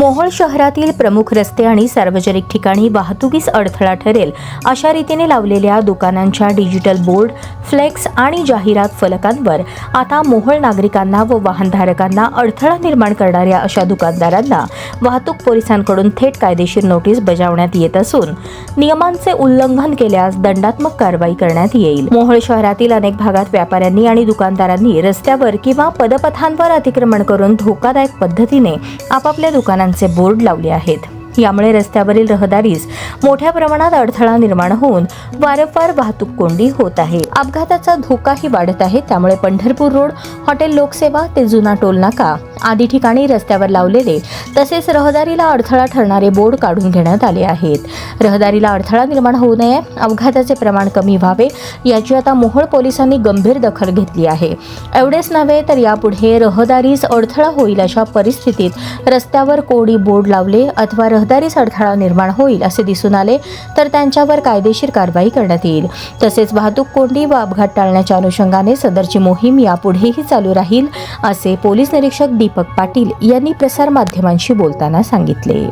मोहोळ शहरातील प्रमुख रस्ते आणि सार्वजनिक ठिकाणी वाहतुकीस अडथळा ठरेल अशा रीतीने लावलेल्या दुकानांच्या डिजिटल बोर्ड, फ्लेक्स आणि जाहिरात फलकांवर आता मोहोळ नागरिकांना व वाहनधारकांना अडथळा निर्माण करणाऱ्या अशा दुकानदारांना वाहतूक पोलिसांकडून थेट कायदेशीर नोटीस बजावण्यात येत असून नियमांचे उल्लंघन केल्यास दंडात्मक कारवाई करण्यात येईल। मोहोळ शहरातील अनेक भागात व्यापाऱ्यांनी आणि दुकानदारांनी रस्त्यावर किंवा पदपथांवर अतिक्रमण करून धोकादायक पद्धतीने आपापल्या दुकानांचे बोर्ड लावले आहेत। यामुळे रस्त्यावरील रहदारीस मोठ्या प्रमाणात अडथळा निर्माण होऊन वारंवार वाहतूक कोंडी होत आहे। अपघाताचा धोकाही वाढत आहे। त्यामुळे पंढरपूर रोड, हॉटेल लोकसेवा ते जुना टोल नाका आदी ठिकाणी रस्त्यावर लावलेले तसेच रहदारीला अडथळा ठरणारे बोर्ड काढून घेण्यात आले आहेत। रहदारीला अडथळा निर्माण होऊ नये, अपघाताचे प्रमाण कमी व्हावे याची आता मोहोळ पोलिसांनी गंभीर दखल घेतली आहे। एवढेच नव्हे तर यापुढे रहदारीस अडथळा होईल अशा परिस्थितीत रस्त्यावर कोणी बोर्ड लावले अथवा रहदारीस अडथळा निर्माण होईल असे दिसून आले तर त्यांच्यावर कायदेशीर कारवाई करण्यात येईल। तसेच वाहतूक कोंडी व अपघात टाळण्याच्या अनुषंगाने सदरची मोहीम यापुढेही चालू राहील असे पोलीस निरीक्षक दीपक पाटील यांनी प्रसार माध्यमांशी बोलताना सांगितले।